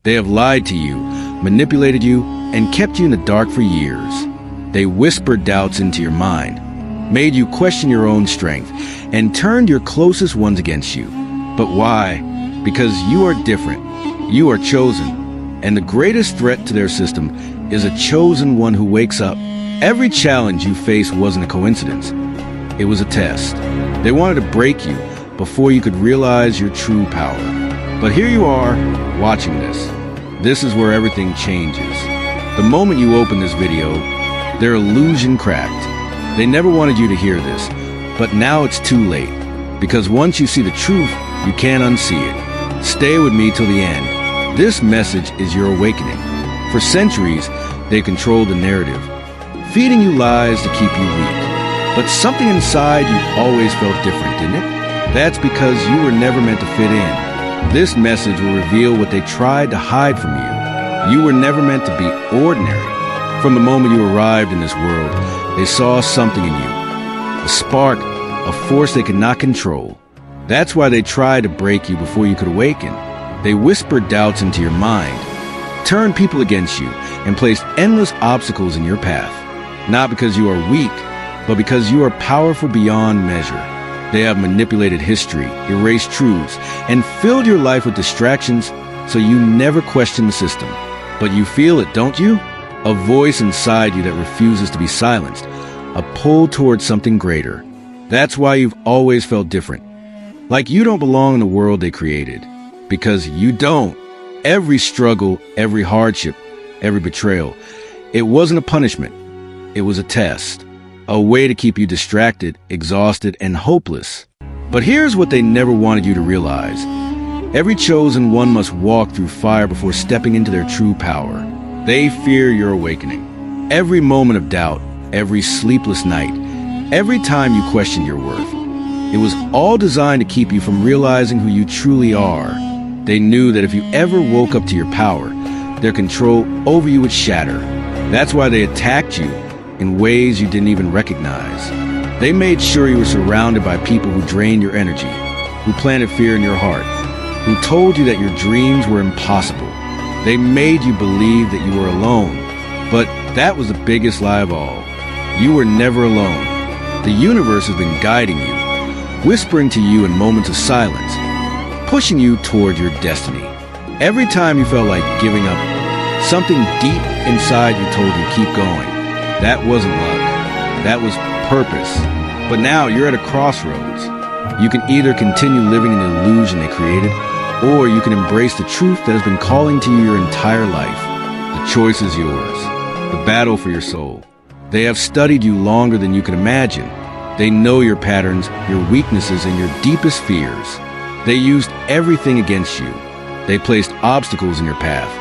They have lied to you, manipulated you, and kept you in the dark for years. They whispered doubts into your mind, made you question your own strength, and turned your closest ones against you. But why? Because you are different. You are chosen. And the greatest threat to their system is a chosen one who wakes up. Every challenge you face wasn't a coincidence. It was a test. They wanted to break you before you could realize your true power. But here you are, watching this. This is where everything changes. The moment you open this video, their illusion cracked. They never wanted you to hear this, but now it's too late. Because once you see the truth, you can't unsee it. Stay with me till the end. This message is your awakening. For centuries, they controlled the narrative, feeding you lies to keep you weak. But something inside you always felt different, didn't it? That's because you were never meant to fit in. This message will reveal what they tried to hide from you. You were never meant to be ordinary. From the moment you arrived in this world, they saw something in you. A spark, a force they could not control. That's why they tried to break you before you could awaken. They whispered doubts into your mind, turned people against you, and placed endless obstacles in your path. Not because you are weak, but because you are powerful beyond measure. They have manipulated history, erased truths, and filled your life with distractions so you never question the system. But you feel it, don't you? A voice inside you that refuses to be silenced, a pull towards something greater. That's why you've always felt different. Like you don't belong in the world they created. Because you don't. Every struggle, every hardship, every betrayal, it wasn't a punishment. It was a test. A way to keep you distracted, exhausted, and hopeless. But here's what they never wanted you to realize. Every chosen one must walk through fire before stepping into their true power. They fear your awakening. Every moment of doubt, every sleepless night, every time you question your worth. It was all designed to keep you from realizing who you truly are. They knew that if you ever woke up to your power, their control over you would shatter. That's why they attacked you in ways you didn't even recognize. They made sure you were surrounded by people who drained your energy, who planted fear in your heart, who told you that your dreams were impossible. They made you believe that you were alone. But that was the biggest lie of all. You were never alone. The universe has been guiding you, whispering to you in moments of silence, pushing you toward your destiny. Every time you felt like giving up, something deep inside you told you keep going. That wasn't luck. That was purpose. But now you're at a crossroads. You can either continue living in the illusion they created, or you can embrace the truth that has been calling to you your entire life. The choice is yours. The battle for your soul. They have studied you longer than you can imagine. They know your patterns, your weaknesses, and your deepest fears. They used everything against you. They placed obstacles in your path,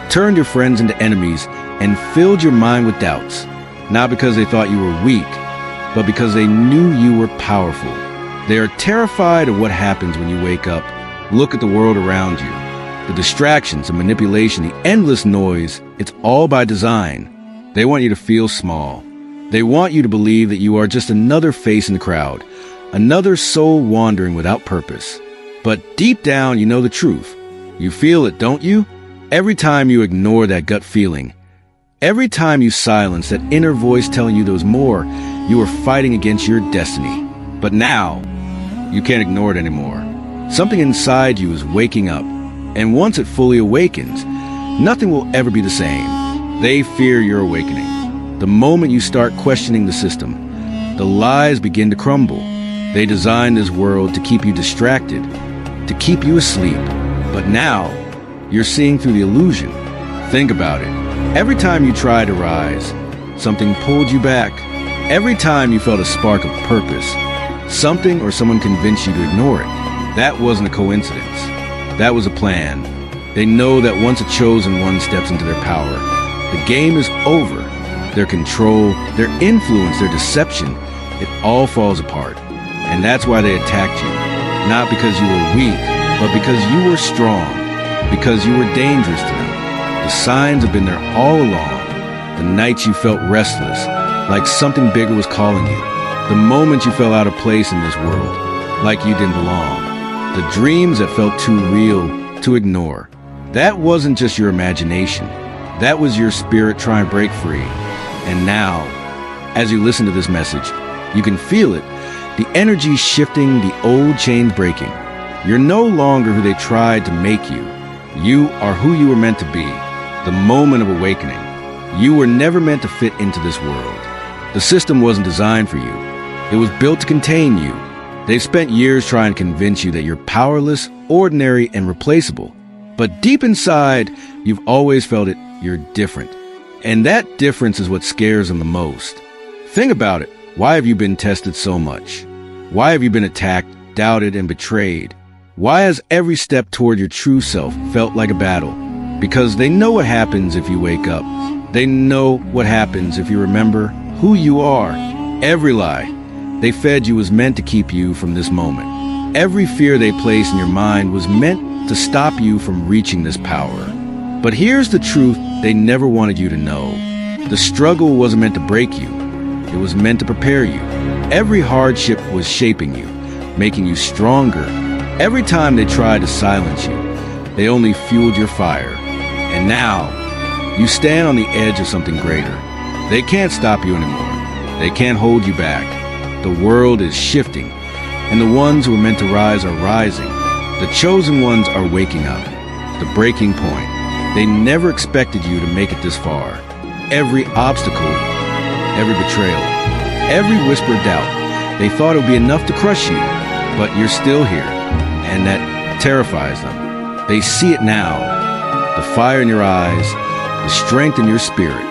turned your friends into enemies, and filled your mind with doubts. Not because they thought you were weak, but because they knew you were powerful. They are terrified of what happens when you wake up. Look at the world around you. The distractions, the manipulation, the endless noise, it's all by design. They want you to feel small. They want you to believe that you are just another face in the crowd, another soul wandering without purpose. But deep down, you know the truth. You feel it, don't you? Every time you ignore that gut feeling, every time you silence that inner voice telling you there was more, you are fighting against your destiny. But now, you can't ignore it anymore. Something inside you is waking up, and once it fully awakens, nothing will ever be the same. They fear your awakening. The moment you start questioning the system, the lies begin to crumble. They designed this world to keep you distracted, to keep you asleep. But now, you're seeing through the illusion. Think about it. Every time you tried to rise, something pulled you back. Every time you felt a spark of purpose, something or someone convinced you to ignore it. That wasn't a coincidence. That was a plan. They know that once a chosen one steps into their power, the game is over. Their control, their influence, their deception, it all falls apart. And that's why they attacked you. Not because you were weak, but because you were strong. Because you were dangerous to them. The signs have been there all along. The nights you felt restless, like something bigger was calling you. The moments you felt out of place in this world, like you didn't belong. The dreams that felt too real to ignore. That wasn't just your imagination. That was your spirit trying to break free. And now, as you listen to this message, you can feel it. The energy shifting, the old chains breaking. You're no longer who they tried to make you. You are who you were meant to be. The moment of awakening. You were never meant to fit into this world. The system wasn't designed for you. It was built to contain you. They've spent years trying to convince you that you're powerless, ordinary, and replaceable. But deep inside, you've always felt it. You're different. And that difference is what scares them the most. Think about it. Why have you been tested so much? Why have you been attacked, doubted, and betrayed? Why has every step toward your true self felt like a battle? Because they know what happens if you wake up. They know what happens if you remember who you are. Every lie they fed you was meant to keep you from this moment. Every fear they placed in your mind was meant to stop you from reaching this power. But here's the truth they never wanted you to know. The struggle wasn't meant to break you. It was meant to prepare you. Every hardship was shaping you, making you stronger. Every time they tried to silence you, they only fueled your fire. And now, you stand on the edge of something greater. They can't stop you anymore. They can't hold you back. The world is shifting, and the ones who are meant to rise are rising. The chosen ones are waking up. The breaking point. They never expected you to make it this far. Every obstacle, every betrayal, every whispered doubt, they thought it would be enough to crush you, but you're still here, and that terrifies them. They see it now. The fire in your eyes, the strength in your spirit.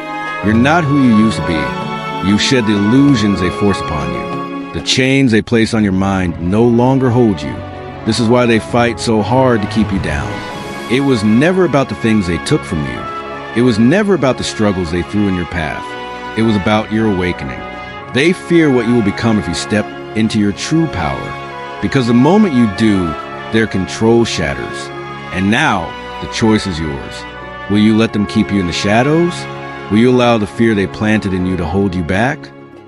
You're not who you used to be. You shed the illusions they force upon you. The chains they place on your mind no longer hold you. This is why they fight so hard to keep you down. It was never about the things they took from you. It was never about the struggles they threw in your path. It was about your awakening. They fear what you will become if you step into your true power. Because the moment you do, their control shatters. And now, the choice is yours. Will you let them keep you in the shadows? Will you allow the fear they planted in you to hold you back?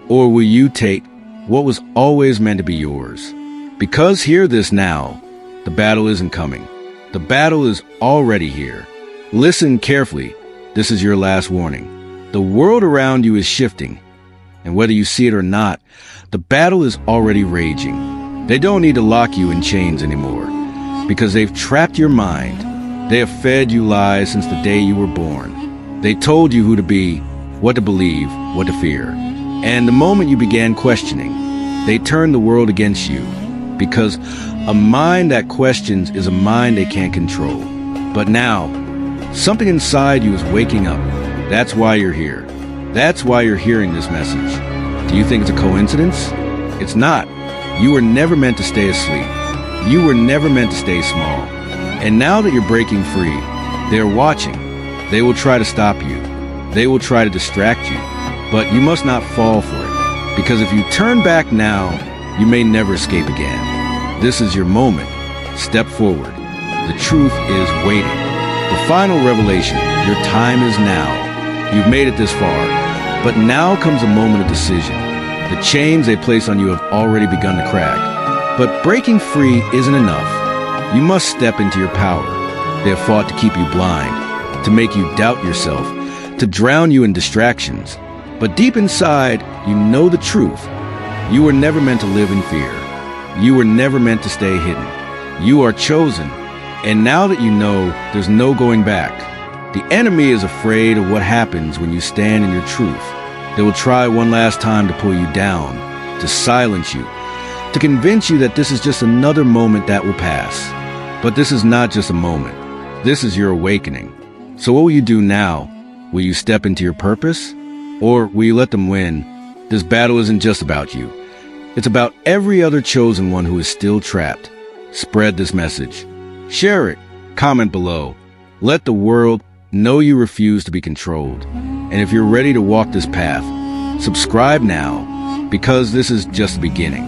Or will you take what was always meant to be yours? Because hear this now, the battle isn't coming. The battle is already here. Listen carefully. This is your last warning. The world around you is shifting. And whether you see it or not, the battle is already raging. They don't need to lock you in chains anymore. Because they've trapped your mind. They have fed you lies since the day you were born. They told you who to be, what to believe, what to fear. And the moment you began questioning, they turned the world against you. Because a mind that questions is a mind they can't control. But now, something inside you is waking up. That's why you're here. That's why you're hearing this message. Do you think it's a coincidence? It's not. You were never meant to stay asleep. You were never meant to stay small. And now that you're breaking free, they're watching. They will try to stop you. They will try to distract you. But you must not fall for it. Because if you turn back now, you may never escape again. This is your moment. Step forward. The truth is waiting. The final revelation. Your time is now. You've made it this far. But now comes a moment of decision. The chains they place on you have already begun to crack. But breaking free isn't enough. You must step into your power. They have fought to keep you blind, to make you doubt yourself, to drown you in distractions. But deep inside, you know the truth. You were never meant to live in fear. You were never meant to stay hidden. You are chosen. And now that you know, there's no going back. The enemy is afraid of what happens when you stand in your truth. They will try one last time to pull you down, to silence you, to convince you that this is just another moment that will pass. But this is not just a moment. This is your awakening. So what will you do now? Will you step into your purpose? Or will you let them win? This battle isn't just about you. It's about every other chosen one who is still trapped. Spread this message. Share it. Comment below. Let the world know you refuse to be controlled. And if you're ready to walk this path, subscribe now, because this is just the beginning.